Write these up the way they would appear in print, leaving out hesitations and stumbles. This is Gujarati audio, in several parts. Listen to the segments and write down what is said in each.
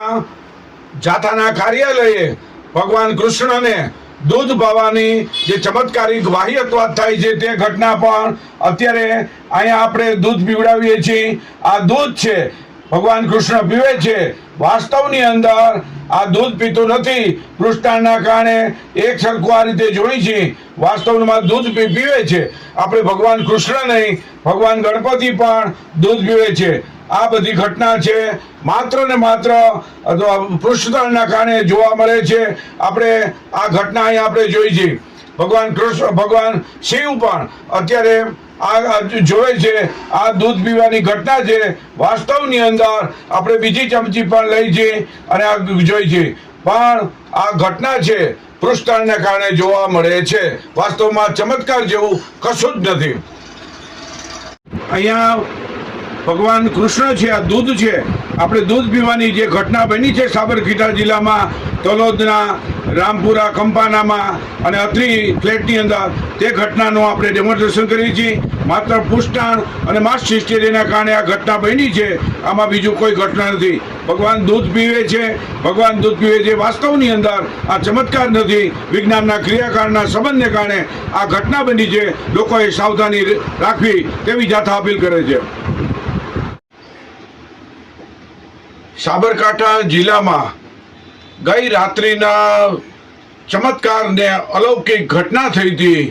જાથાના કાર્યાલયે ભગવાન કૃષ્ણને દૂધ પાવાની જે ચમત્કારિક વાહિયત થાય છે તે ઘટના પણ અત્યારે અહીંયા આપણે દૂધ પીવડાવીએ છીએ. આ દૂધ છે, ભગવાન કૃષ્ણ પીવે છે. વાસ્તવની અંદર આ દૂધ પીતું નથી. પૃષ્ઠાના કારણે એક સરખું આ રીતે જોઈ છે. વાસ્તવમાં દૂધ પીવે છે. આપણે ભગવાન કૃષ્ણ નહીં, ભગવાન ગણપતિ પણ દૂધ પીવે છે. આ બધી ઘટના છે માત્ર ને માત્ર પૃષ્ઠતાણના કારણે જોવા મળે છે. આપણે આ ઘટના અહીંયા આપણે જોઈ છે. ભગવાન કૃષ્ણ, ભગવાન શિવ પણ અત્યારે આ જોવે છે. આ દૂધ પીવાની ઘટના છે. વાસ્તવની અંદર આપણે બીજી ચમચી પણ લઈ છે અને આ જોઈ છે, પણ આ ઘટના છે પૃષ્ઠતાણના કારણે જોવા મળે છે. વાસ્તવમાં ચમત્કાર જેવું કશું જ નથી. અહીંયા ભગવાન કૃષ્ણ છે, આ દૂધ છે. આપણે દૂધ પીવાની જે ઘટના બની છે સાબરકાંઠા જિલ્લામાં તલોદના રામપુરા કંપાનામાં અને અત્રી ફ્લેટની અંદર, તે ઘટનાનું આપણે ડેમોન્સ્ટ્રેશન કરીએ છીએ. માત્ર પુષ્ટાણ અને માસ હિસ્ટેરિયાના કારણે આ ઘટના બની છે. આમાં બીજું કોઈ ઘટના નથી. ભગવાન દૂધ પીવે છે, ભગવાન દૂધ પીવે છે. વાસ્તવની અંદર આ ચમત્કાર નથી. વિજ્ઞાનના ક્રિયાકાળના સંબંધને કારણે આ ઘટના બની છે. લોકોએ સાવધાની રાખવી તેવી જાથા અપીલ કરે છે. સાબરકાંઠા જિલ્લામાં ગઈ રાત્રિના ચમત્કાર ને અલૌકિક ઘટના થઈ હતી.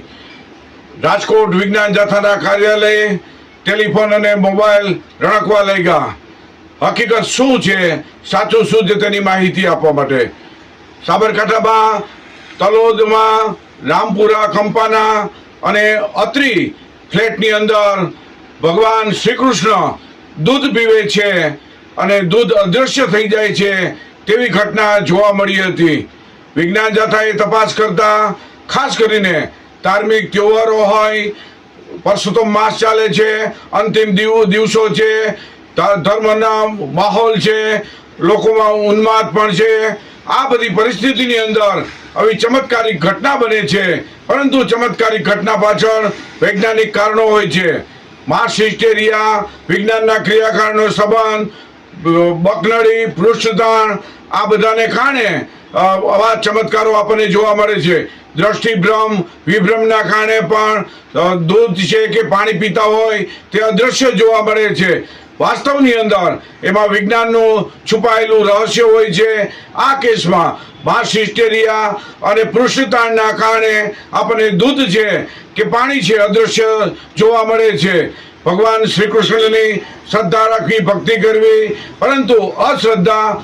રાજકોટ વિજ્ઞાન જાથાના કાર્યાલયે ટેલિફોન અને મોબાઈલ રણકવા લાગ્યા. હકીકત શું છે, સાચું શું છે તેની માહિતી આપવા માટે સાબરકાંઠામાં તલોદમાં રામપુરા કંપાના અને અત્રી ફ્લેટની અંદર ભગવાન શ્રી કૃષ્ણ દૂધ પીવે છે અને દૂધ અદૃશ્ય થઈ જાય છે તેવી ઘટના જોવા મળી હતી. વિજ્ઞાન જાથાએ તપાસ કરતા, ખાસ કરીને ધાર્મિક તહેવારો હોય, પરસોત્તમ માસ ચાલે છે, અંતિમ દિવસો છે, ધર્મના માહોલ છે, લોકોમાં ઉન્માદ પણ છે. આ બધી પરિસ્થિતિની અંદર આવી ચમત્કારિક ઘટના બને છે, પરંતુ ચમત્કારિક ઘટના પાછળ વૈજ્ઞાનિક કારણો હોય છે. માસ હિસ્ટેરિયા, વિજ્ઞાનના ક્રિયાકાળનો સંબંધ, બકનડી, પૃષ્ઠતાણ, આ બધાને કારણે આવા ચમત્કારો આપણને જોવા મળે છે. દ્રષ્ટિભ્રમ, વિભ્રમના કારણે પણ દૂધ છે કે પાણી પીતા હોય તે અદૃશ્ય જોવા મળે છે. વાસ્તવની અંદર એમાં વિજ્ઞાનનું છુપાયેલું રહસ્ય હોય છે. આ કેસમાં માસ હિસ્ટેરિયા અને પૃષ્ઠતાણના કારણે આપણને દૂધ છે કે પાણી છે અદૃશ્ય જોવા મળે છે. ભગવાન શ્રી કૃષ્ણની શ્રદ્ધા રાખવી, ભક્તિ કરવી, પરંતુ અશ્રદ્ધા